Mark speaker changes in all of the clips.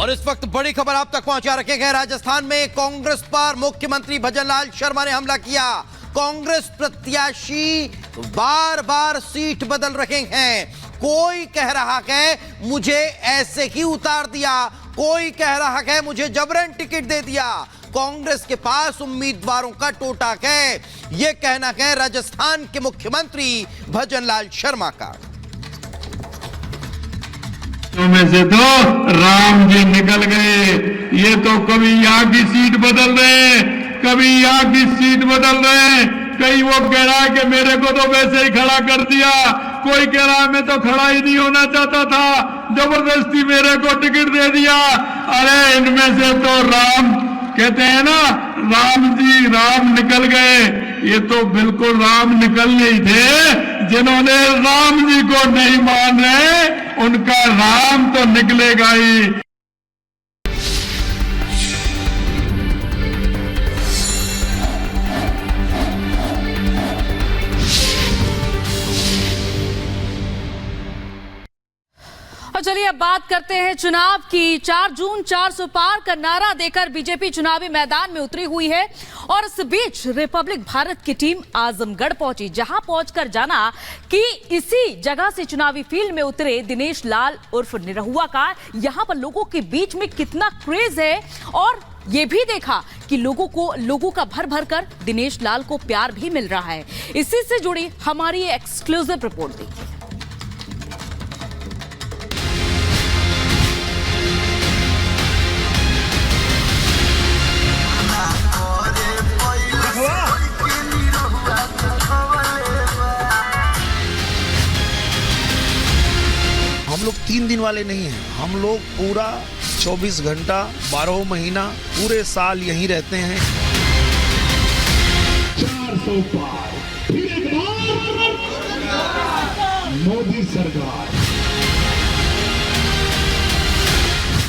Speaker 1: और इस वक्त बड़ी खबर आप तक पहुंचा रखेंगे। राजस्थान में कांग्रेस पर मुख्यमंत्री भजनलाल शर्मा ने हमला किया। कांग्रेस प्रत्याशी बार बार सीट बदल रहे हैं। कोई कह रहा है मुझे ऐसे ही उतार दिया, कोई कह रहा है मुझे जबरन टिकट दे दिया। कांग्रेस के पास उम्मीदवारों का टोटा है, यह कहना है राजस्थान के मुख्यमंत्री भजनलाल शर्मा का।
Speaker 2: में से तो राम जी निकल गए। ये तो कभी यहाँ की सीट बदल रहे, कभी यहाँ की सीट बदल रहे। कहीं वो कह रहा है कि मेरे को तो वैसे ही खड़ा कर दिया, कोई कह रहा है मैं तो खड़ा ही नहीं होना चाहता था, जबरदस्ती मेरे को टिकट दे दिया। अरे इनमें से तो राम कहते हैं ना, राम निकल गए। ये तो बिल्कुल राम निकलने ही थे। जिन्होंने राम जी को नहीं मान रहे उनका राम तो निकलेगा ही।
Speaker 3: चलिए अब बात करते हैं चुनाव की। 4 जून 400 पार का नारा देकर बीजेपी चुनावी मैदान में उतरी हुई है और इस बीच रिपब्लिक भारत की टीम आजमगढ़ पहुंची, जहां पहुंचकर जाना कि इसी जगह से चुनावी फील्ड में उतरे दिनेश लाल उर्फ निरहुआ का यहां पर लोगों के बीच में कितना क्रेज है, और ये भी देखा कि लोगों का भर भर कर दिनेश लाल को प्यार भी मिल रहा है। इसी से जुड़ी हमारी एक्सक्लूसिव रिपोर्ट देखिए।
Speaker 4: हम लोग 3 दिन वाले नहीं हैं, हम लोग पूरा 24 घंटा 12 महीना पूरे साल यहीं रहते हैं।
Speaker 2: 400 पार फिर एक बार मोदी सरकार।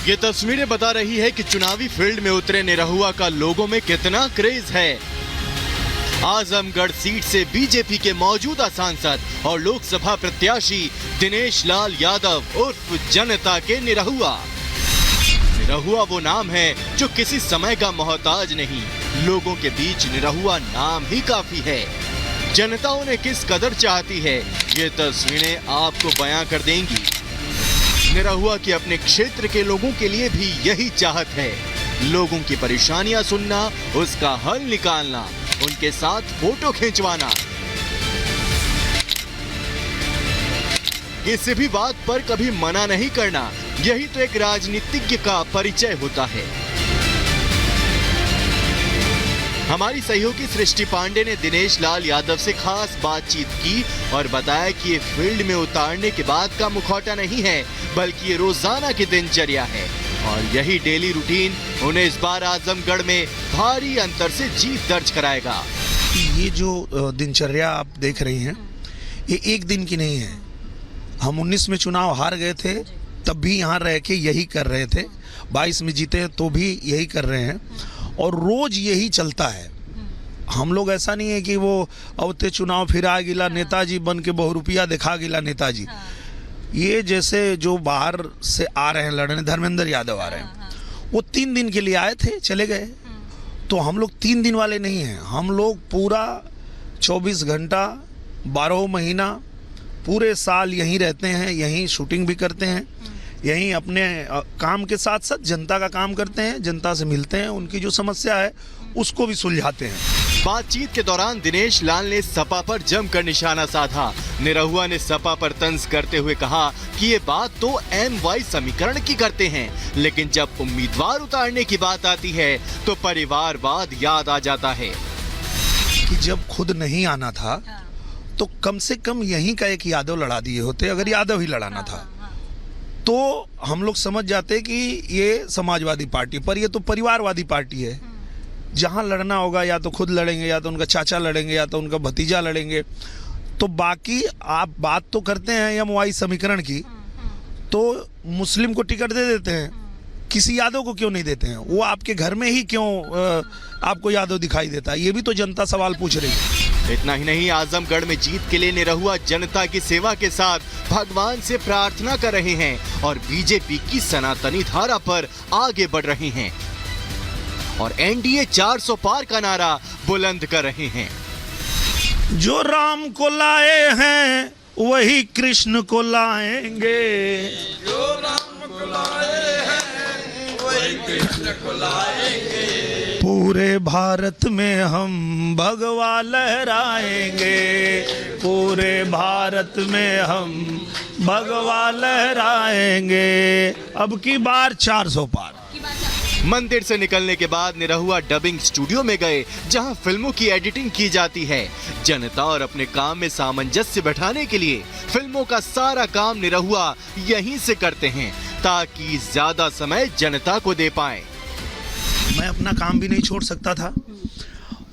Speaker 5: ये तस्वीरें बता रही है कि चुनावी फील्ड में उतरे निरहुआ का लोगों में कितना क्रेज है। आजमगढ़ सीट से बीजेपी के मौजूदा सांसद और लोकसभा प्रत्याशी दिनेश लाल यादव उर्फ जनता के निरहुआ। निरहुआ वो नाम है जो किसी समय का मोहताज नहीं, लोगों के बीच निरहुआ नाम ही काफी है। जनता उन्हें किस कदर चाहती है, ये तस्वीरें आपको बयां कर देंगी। निरहुआ के अपने क्षेत्र के लोगों के लिए भी यही चाहत है, लोगों की परेशानियां सुनना, उसका हल निकालना, उनके साथ फोटो खिंचवाना। किसी भी बात पर कभी मना नहीं करना, यही तो एक राजनीतिज्ञ का परिचय होता है। हमारी सहयोगी सृष्टि पांडे ने दिनेश लाल यादव से खास बातचीत की और बताया कि ये फील्ड में उतारने के बाद का मुखौटा नहीं है, बल्कि ये रोजाना की दिनचर्या है और यही डेली रूटीन उन्हें इस बार आजमगढ़ में भारी अंतर से जीत दर्ज कराएगा।
Speaker 4: ये जो दिनचर्या आप देख रही हैं, ये एक दिन की नहीं है। हम 19 में चुनाव हार गए थे, तब भी यहाँ रह के यही कर रहे थे। 22 में जीते तो भी यही कर रहे हैं और रोज यही चलता है। हम लोग ऐसा नहीं है कि वो अवते चुनाव फिर आ गिला नेताजी बन के बहुरुपिया दिखा गिला नेताजी। ये जैसे जो बाहर से आ रहे हैं लड़ने, धर्मेंद्र यादव आ रहे हैं, वो 3 दिन के लिए आए थे, चले गए। तो हम लोग 3 दिन वाले नहीं हैं, हम लोग पूरा 24 घंटा 12 महीना पूरे साल यहीं रहते हैं, यहीं शूटिंग भी करते हैं, यहीं अपने काम के साथ साथ जनता का काम करते हैं, जनता से मिलते हैं, उनकी जो समस्या है उसको भी सुलझाते हैं।
Speaker 5: बातचीत के दौरान दिनेश लाल ने सपा पर जमकर निशाना साधा। निरहुआ ने सपा पर तंज करते हुए कहा कि ये बात तो MY समीकरण की करते हैं, लेकिन जब उम्मीदवार उतारने की बात आती है तो परिवारवाद याद आ जाता है।
Speaker 4: कि जब खुद नहीं आना था तो कम से कम यहीं का एक यादव लड़ा दिए होते, अगर यादव ही लड़ाना था तो हम लोग समझ जाते कि ये समाजवादी पार्टी, पर ये तो परिवारवादी पार्टी है। जहां लड़ना होगा या तो खुद लड़ेंगे, या तो उनका चाचा लड़ेंगे, या तो उनका भतीजा लड़ेंगे। तो बाकी आप बात तो करते हैं MY समीकरण की, तो मुस्लिम को टिकट दे देते हैं, किसी यादव को क्यों नहीं देते हैं? वो आपके घर में ही क्यों आपको यादव दिखाई देता है? ये भी तो जनता सवाल पूछ रही है।
Speaker 5: इतना ही नहीं, आजमगढ़ में जीत के लिए निरहुआ जनता की सेवा के साथ भगवान से प्रार्थना कर रहे हैं और बीजेपी की सनातनी धारा पर आगे बढ़ रहे हैं और एनडीए 400 पार का नारा बुलंद कर रहे हैं।
Speaker 4: जो राम को लाए हैं वही कृष्ण को लाएंगे, जो राम को लाए हैं वही कृष्ण को लाएंगे, पूरे भारत में हम भगवा लहराएंगे, पूरे भारत में हम भगवा लहराएंगे, अब की बार 400 पार।
Speaker 5: मंदिर से निकलने के बाद निरहुआ डबिंग स्टूडियो में गए, जहां फिल्मों की एडिटिंग की जाती है। जनता और अपने काम में सामंजस्य बैठाने के लिए फिल्मों का सारा काम निरहुआ यहीं से करते हैं, ताकि ज्यादा समय जनता को दे पाएं।
Speaker 4: मैं अपना काम भी नहीं छोड़ सकता था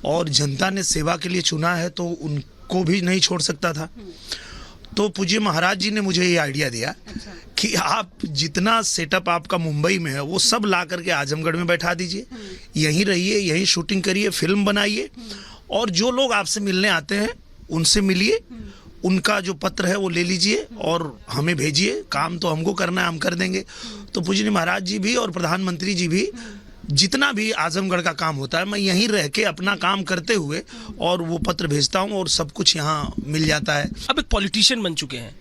Speaker 4: और जनता ने सेवा के लिए चुना है तो उनको भी नहीं छोड़ सकता था। तो पूज्य महाराज जी ने मुझे ये आइडिया दिया कि आप जितना सेटअप आपका मुंबई में है वो सब ला करके आजमगढ़ में बैठा दीजिए, यहीं रहिए, यहीं शूटिंग करिए, फिल्म बनाइए और जो लोग आपसे मिलने आते हैं उनसे मिलिए, उनका जो पत्र है वो ले लीजिए और हमें भेजिए, काम तो हमको करना है, हम कर देंगे। तो पूज्य महाराज जी भी और प्रधानमंत्री जी भी जितना भी आजमगढ़ का काम होता है मैं यहीं रह के अपना काम करते हुए और वो पत्र भेजता हूँ और सब कुछ यहाँ मिल जाता है।
Speaker 6: अब एक पॉलिटिशियन बन चुके हैं,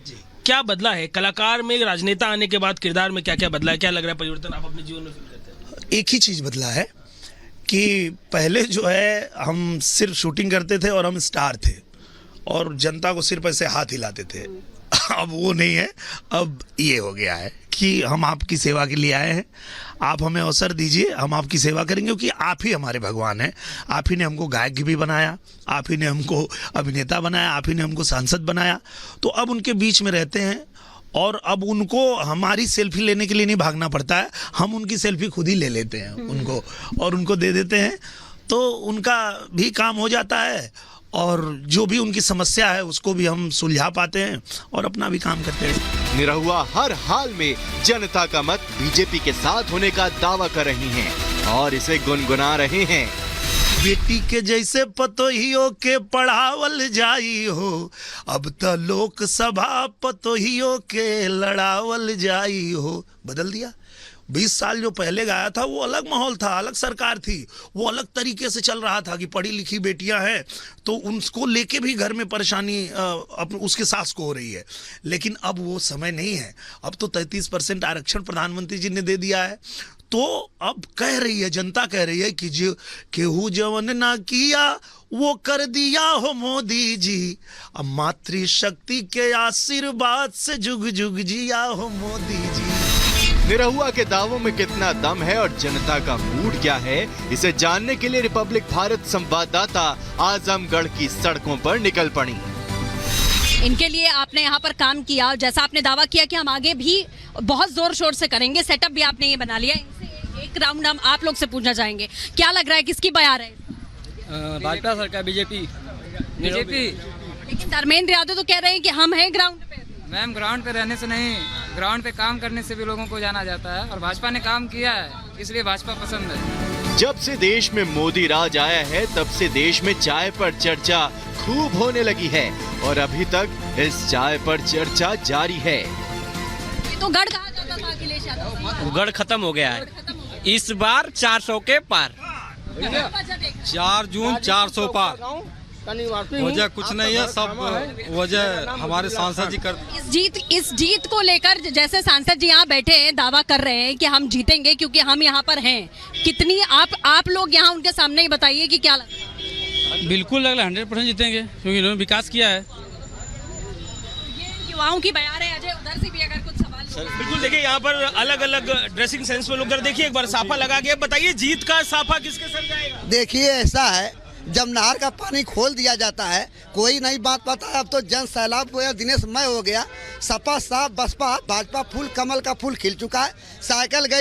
Speaker 6: क्या बदला है कलाकार में, राजनेता आने के बाद किरदार में क्या क्या बदला है, क्या लग रहा है परिवर्तन आप अपने जीवन में फील करते हैं?
Speaker 4: एक ही चीज़ बदला है कि पहले जो है हम सिर्फ शूटिंग करते थे और हम स्टार थे और जनता को सिर्फ ऐसे हाथ हिलाते थे। अब वो नहीं है, अब ये हो गया है कि हम आपकी सेवा के लिए आए हैं, आप हमें अवसर दीजिए, हम आपकी सेवा करेंगे क्योंकि आप ही हमारे भगवान हैं। आप ही ने हमको गायक भी बनाया, आप ही ने हमको अभिनेता बनाया, आप ही ने हमको सांसद बनाया। तो अब उनके बीच में रहते हैं और अब उनको हमारी सेल्फी लेने के लिए नहीं भागना पड़ता है, हम उनकी सेल्फी खुद ही ले लेते हैं उनको और उनको दे देते हैं, तो उनका भी काम हो जाता है और जो भी उनकी समस्या है उसको भी हम सुलझा पाते हैं और अपना भी काम करते हैं।
Speaker 5: निरहुआ हर हाल में जनता का मत बीजेपी के साथ होने का दावा कर रही हैं और इसे गुनगुना रहे हैं।
Speaker 4: बेटी के जैसे पतोहियों के पढ़ावल जाई हो, अब तो लोकसभा पतोहियों के लड़ावल जाई हो। बदल दिया। 20 साल जो पहले गाया था वो अलग माहौल था, अलग सरकार थी, वो अलग तरीके से चल रहा था कि पढ़ी लिखी बेटियां हैं तो उनको लेके भी घर में परेशानी उसके सास को हो रही है। लेकिन अब वो समय नहीं है, अब तो 33% आरक्षण प्रधानमंत्री जी ने दे दिया है। तो अब कह रही है जनता, कह रही है कि जो केहू जवन ना किया वो कर दिया हो मोदी जी, अब मातृशक्ति के आशीर्वाद से जुग जुग जिया हो मोदी जी।
Speaker 5: निरहुआ के दावों में कितना दम है और जनता का मूड क्या है, इसे जानने के लिए रिपब्लिक भारत संवाददाता आजमगढ़ की सड़कों पर निकल पड़ी।
Speaker 7: इनके लिए आपने यहाँ पर काम किया, जैसा आपने दावा किया कि हम आगे भी बहुत जोर शोर से करेंगे, सेटअप भी आपने ये बना लिया। इनसे एक राउंड हम आप लोग से पूछना चाहेंगे, क्या लग रहा है किसकी बयार है?
Speaker 8: भाजपा सरकार, बीजेपी।
Speaker 7: लेकिन धर्मेंद्र यादव तो कह रहे हैं कि हम हैं ग्राउंड पे।
Speaker 8: मैम, ग्राउंड पे रहने से नहीं, ग्राउंड पे काम करने से भी लोगों को जाना जाता है और भाजपा ने काम किया है, इसलिए भाजपा पसंद है।
Speaker 5: जब से देश में मोदी राज आया है तब से देश में चाय पर चर्चा खूब होने लगी है और अभी तक इस चाय पर चर्चा जारी है।
Speaker 7: ये तो गढ़ कहा जाता था अखिलेश यादव,
Speaker 9: गढ़ खत्म हो गया है, इस बार 400 के पार।
Speaker 10: 4 जून 400 पार। वजह कुछ नहीं है, सब वजह हमारे सांसद जी कर।
Speaker 7: इस जीत को लेकर जैसे सांसद जी यहाँ बैठे हैं, दावा कर रहे हैं कि हम जीतेंगे क्योंकि हम यहाँ पर हैं, कितनी आप लोग यहाँ उनके सामने ही बताइए कि क्या लगता है?
Speaker 10: बिल्कुल लग रहा है 100% जीतेंगे क्योंकि इन्होंने विकास किया है।
Speaker 7: ये युवाओं की बयान है। अजय, उधर से भी अगर कुछ सवाल।
Speaker 6: बिल्कुल, देखिए यहाँ पर अलग अलग ड्रेसिंग सेंस में लोग, देखिए एक बार साफा लगा के बताइए जीत का साफा किसके सर जाएगा?
Speaker 11: देखिए ऐसा है, जब नहर का पानी खोल दिया जाता है कोई नहीं बात पाता है। अब तो जन सैलाब हो गया, दिनेश मय हो गया, सपा साफ, बसपा भाजपा फूल, कमल का फूल खिल चुका है। साइकिल गई